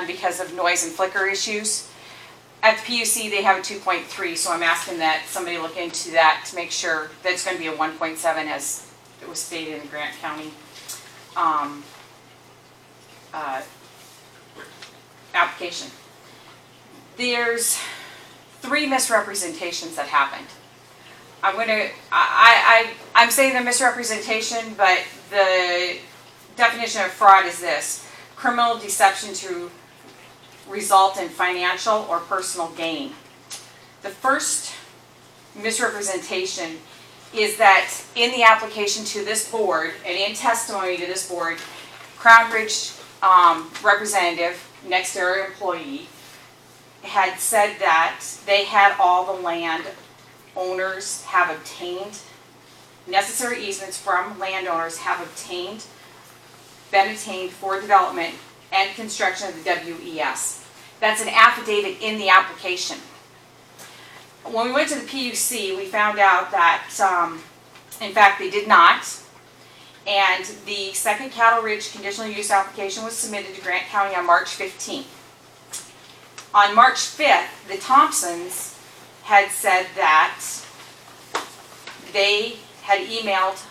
because of noise and flicker issues. At the PUC, they have a 2.3, so I'm asking that somebody look into that to make sure that it's going to be a 1.7 as it was stated in the Grant County application. There's 3 misrepresentations that happened. I'm saying they're misrepresentation, but the definition of fraud is this: criminal deception to result in financial or personal gain. The first misrepresentation is that in the application to this board and in testimony to this board, Crown Ridge representative, next area employee, had said that they had all the land owners have obtained, necessary easements from landowners have been obtained for development and construction of the WES. That's an affidavit in the application. When we went to the PUC, we found out that, in fact, they did not. And the second Cattle Ridge conditional use application was submitted to Grant County on March 15th. On March 5th, the Thompsons had said that they had emailed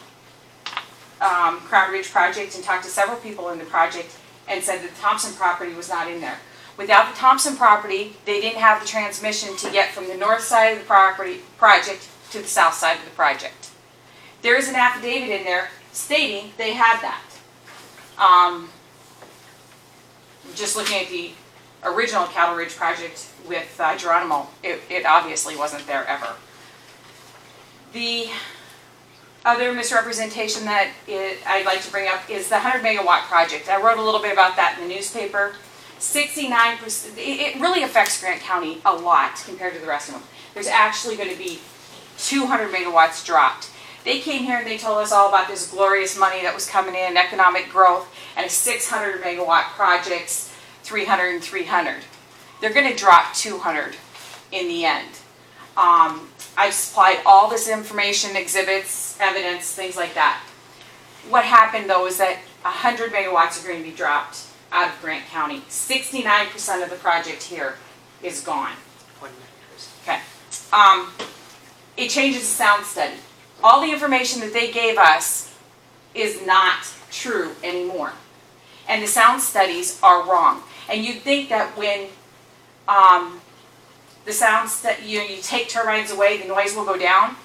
Crown Ridge Project and talked to several people in the project and said that the Thompson property was not in there. Without the Thompson property, they didn't have the transmission to get from the north side of the project to the south side of the project. There is an affidavit in there stating they had that. Just looking at the original Cattle Ridge project with Geronimo, it obviously wasn't there ever. The other misrepresentation that I'd like to bring up is the 100 megawatt project. I wrote a little bit about that in the newspaper. 69%, it really affects Grant County a lot compared to the rest of them. There's actually going to be 200 megawatts dropped. They came here and they told us all about this glorious money that was coming in, economic growth, and a 600 megawatt projects, 300 and 300. They're going to drop 200 in the end. I've supplied all this information, exhibits, evidence, things like that. What happened though is that 100 megawatts are going to be dropped out of Grant County. 69% of the project here is gone. Okay. It changes the sound study. All the information that they gave us is not true anymore. And the sound studies are wrong. And you'd think that when the sounds that you take turbines away, the noise will go down.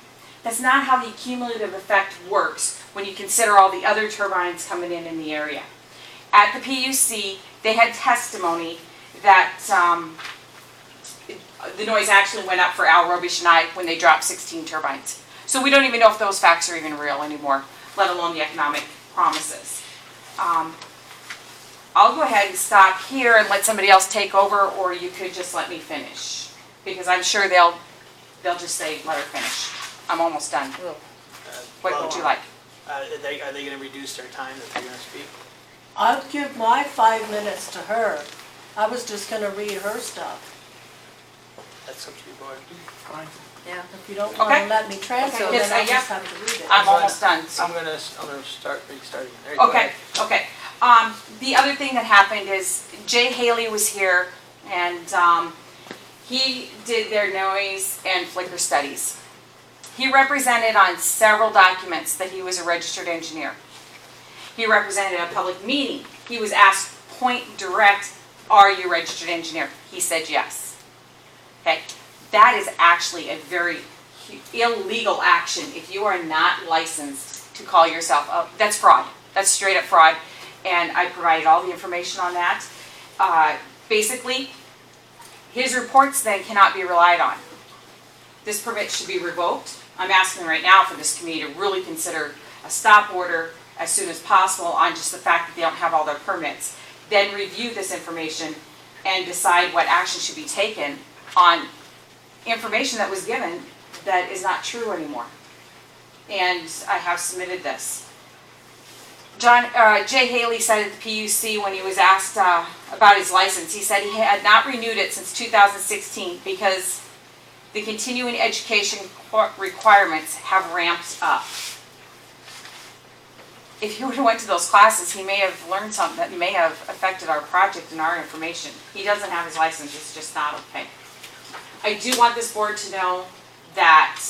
That's not how the cumulative effect works when you consider all the other turbines coming in the area. At the PUC, they had testimony that the noise actually went up for Al Robish and I when they dropped 16 turbines. So we don't even know if those facts are even real anymore, let alone the economic promises. I'll go ahead and stop here and let somebody else take over, or you could just let me finish, because I'm sure they'll just say, let her finish. I'm almost done. What would you like? Are they going to reduce their time that they're going to speak? I'll give my 5 minutes to her. I was just going to read her stuff. That's up to you, board. Fine. Yeah. If you don't want to let me translate, Okay. then I'll just have to read it. I'm almost done. So. I'm gonna start restarting. There you go. Okay. The other thing that happened is Jay Haley was here, and he did their noise and flicker studies. He represented on several documents that he was a registered engineer. He represented a public meeting. He was asked point direct, are you a registered engineer? He said yes. Okay, that is actually a very illegal action if you are not licensed to call yourself up. That's fraud. That's straight up fraud. And I provided all the information on that. Basically, his reports then cannot be relied on. This permit should be revoked. I'm asking right now for this committee to really consider a stop order as soon as possible on just the fact that they don't have all their permits. Then review this information and decide what action should be taken on information that was given that is not true anymore. And I have submitted this. Jay Haley said at the PUC when he was asked about his license, he said he had not renewed it since 2016 because the continuing education requirements have ramped up. if he would have went to those classes, he may have learned something that may have affected our project and our information. He doesn't have his license, it's just not okay. I do want this board to know that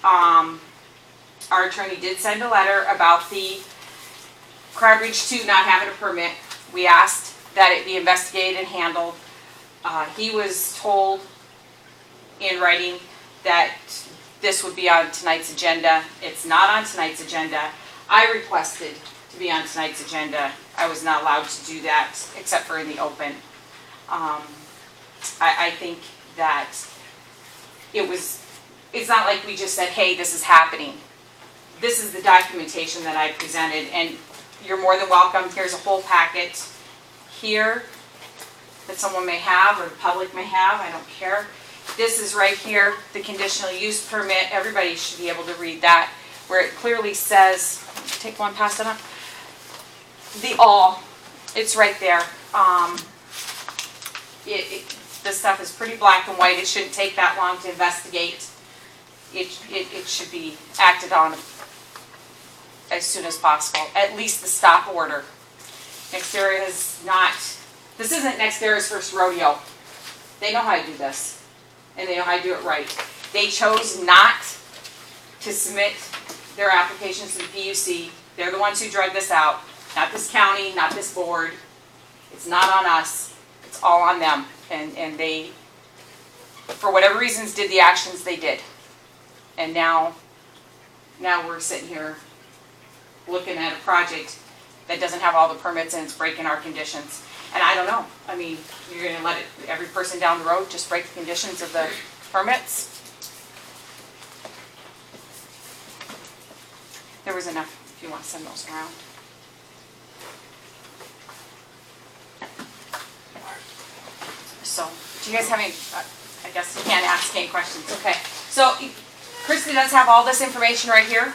our attorney did send a letter about the Crab Ridge 2 not having a permit. We asked that it be investigated and handled. He was told in writing that this would be on tonight's agenda. It's not on tonight's agenda. I requested to be on tonight's agenda. I was not allowed to do that except for in the open. I think that it's not like we just said, hey, this is happening. This is the documentation that I presented, and you're more than welcome. Here's a whole packet here that someone may have or the public may have, I don't care. This is right here, the conditional use permit. Everybody should be able to read that, where it clearly says, take one, pass it up. It's right there. This stuff is pretty black and white. It shouldn't take that long to investigate. It should be acted on as soon as possible. At least the stop order. Nextera is not, this isn't Nextera's first rodeo. They know how to do this. And they know how to do it right. They chose not to submit their applications to the PUC. They're the ones who drug this out. Not this county, not this board. It's not on us. It's all on them. And they, for whatever reasons, did the actions they did. And now we're sitting here looking at a project that doesn't have all the permits and it's breaking our conditions. And I don't know. I mean, you're going to let every person down the road just break the conditions of the permits? There was enough if you want to send those around. So, do you guys have any, I guess you can't ask any questions. Okay. So, Krista does have all this information right here.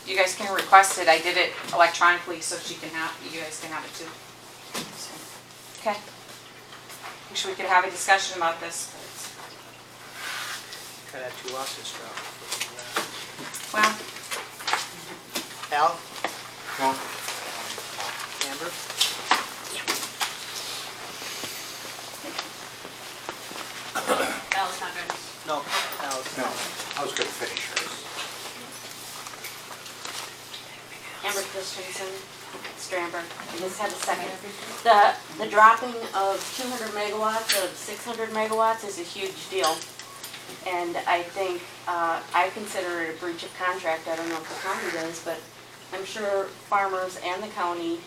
You guys can request it. I did it electronically so you guys can have it too. So, okay. Wish we could have a discussion about this. Kind of had 2 losses drop. Well, Al? Well, Amber? That was not good. No, Al. no, I was going to finish hers. Amber Christensen, Stramberg. I just had a second. The dropping of 200 megawatts of 600 megawatts is a huge deal. And I think, I consider it a breach of contract. I don't know if the county does, but I'm sure farmers and the county,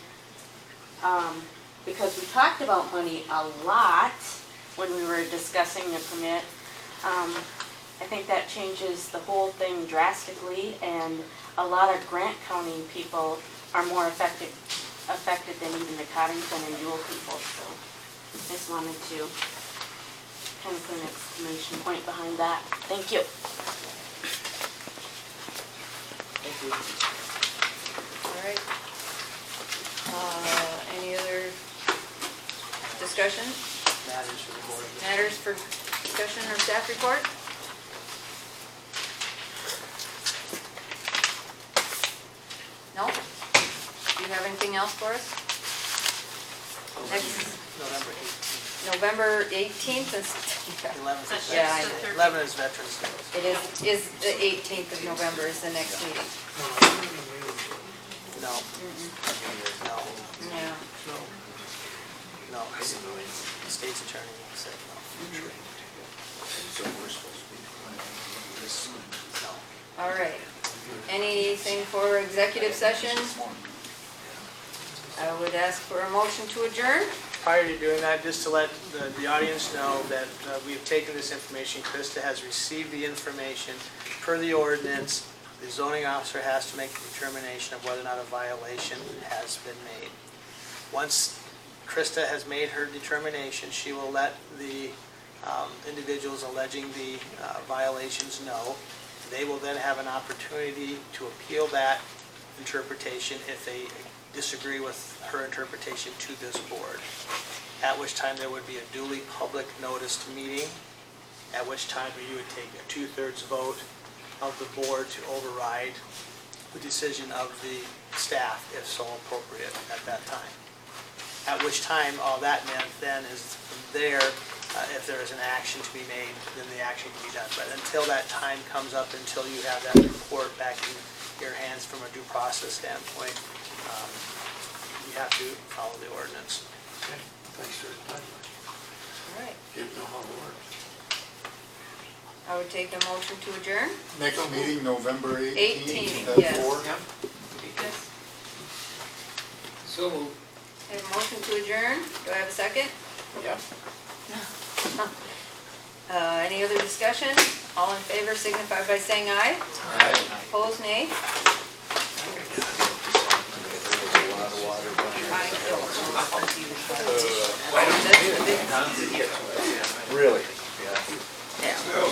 because we talked about money a lot when we were discussing the permit, I think that changes the whole thing drastically, and a lot of Grant County people are more affected than even the Cottington and Jewel people. So I just wanted to kind of put an exclamation point behind that. Thank you. Thank you. All right. Any other discussion? Matters for the board. Matters for discussion or staff report? No? Do you have anything else for us? Next, November 18th. November 18th is, 11th is Yeah, I Veterans Day. know. 11 is Veterans Day. it is the 18th of November is the next meeting. No. No. Yeah. No. The state's attorney said no. So we're supposed to be doing this. No. All right. Anything for executive session? I would ask for a motion to adjourn. Prior to doing that, just to let the audience know that we have taken this information. Krista has received the information. Per the ordinance, the zoning officer has to make a determination of whether or not a violation has been made. Once Krista has made her determination, she will let the individuals alleging the violations know. They will then have an opportunity to appeal that interpretation if they disagree with her interpretation to this board, at which time there would be a duly public noticed meeting, at which time you would take a 2/3 vote of the board to override the decision of the staff, if so appropriate at that time. At which time, all that meant then is from there, if there is an action to be made, then the action can be done. But until that time comes up, until you have that report back in your hands from a due process standpoint, you have to follow the ordinance. Okay, thanks for the timeline. All right. Didn't know how it worked. I would take a motion to adjourn. Next meeting, November 18th, 18th, yes. at 4. So moved. I have a motion to adjourn. Do I have a second? Yeah. Any other discussion? All in favor signify by saying aye. Opposed, nay. Really? Yeah. No.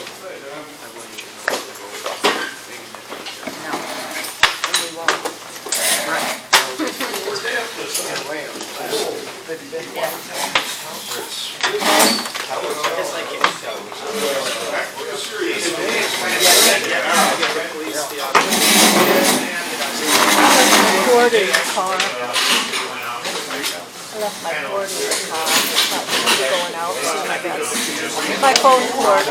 And we won't. Cord in the car. I left my cord in the car. It's not going out soon, I guess. My phone cord.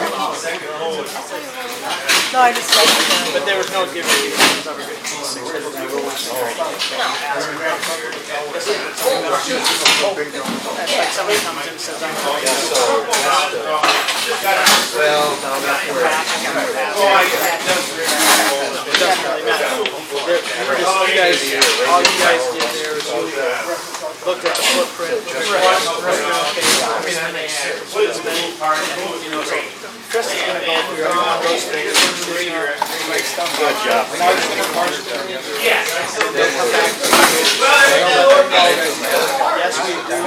No, I just left it there. But there was no guarantee that it was ever going to be successful. That's like somebody comes in and says, I'm going Well, now that's where. It doesn't really matter. All you guys did there is you looked at the footprint, watched the footprint, okay, this many, you know, so Chris is gonna go through all those things. Good job. Yes. They'll come back to you. Yes, we do.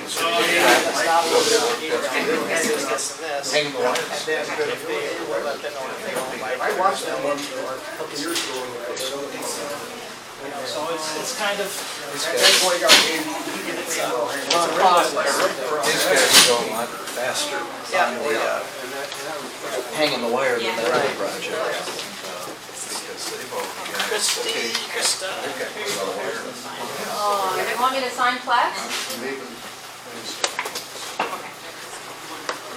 Stop over there, we need to this, this, and this. Hang the wires. And then if they, we'll let them know if they don't like it. I watched that one a couple years ago. You know, so it's kind of, These guys go a lot faster. Yeah. on the, hanging the wire than that other project. Because they've all. Krista. Okay. You want me to sign plaques?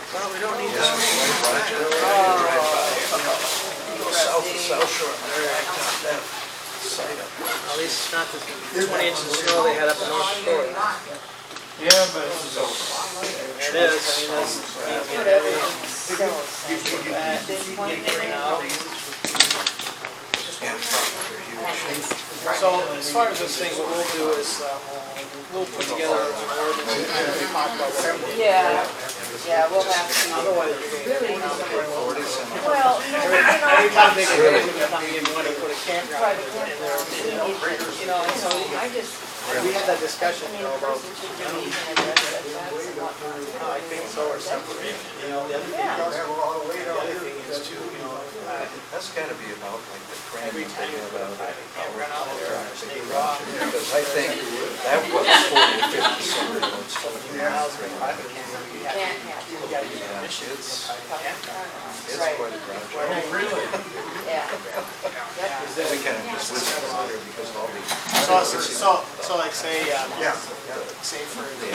Well, we don't need Yes, this. one project. Go south shore. That site up. At least it's not the 20 inches of snow they had up in North Dakota. Yeah, but It is, I mean, that's, you know. So as far as this thing, what we'll do is, we'll put together an ordinance and kind of talk about whatever. Yeah, we'll have to. Otherwise, you're going to Well, every time they get ready, they're coming in, want to put a campground in there, you know, and so I just. we had that discussion, you know, about, Yeah. I think so, or separate, you know, the other thing is too, you know, That's gotta be about like the every training time thing you about. run out there, stay raw. Because I think that was 40 or 50 something. Can't have. You gotta get Yeah, permission. it's Right. quite a project. really? Yeah. We kind of just listen to it because of all the. So like say, say for the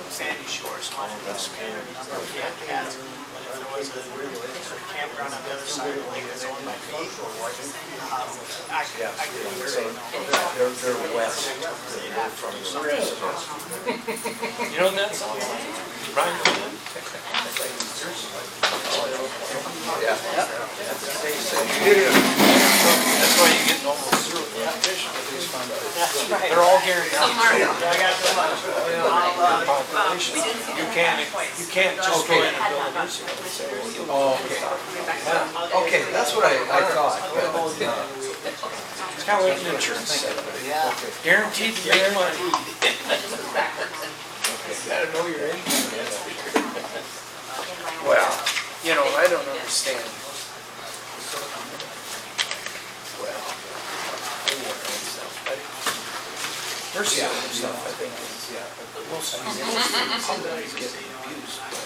Sandy Shores, one of those number of cats, but if there was a campground on the other side of the lake that's owned by me, I could, So they're west. They're from You know that song? Brian, you know that? Yeah. That's why you get almost zero competition with these funds. that's right. They're all guaranteed. I got so much. You can't just go in and build a nursing home. Oh, okay. Yeah. Okay, that's what I thought. But, It's kind of like an insurance thing. Guaranteed to make money. gotta know your income. Well, you know, I don't understand. Well, nursing home stuff, I think, is, most of these somebody's getting abused by,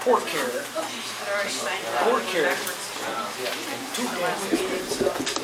poor care. Poor care Two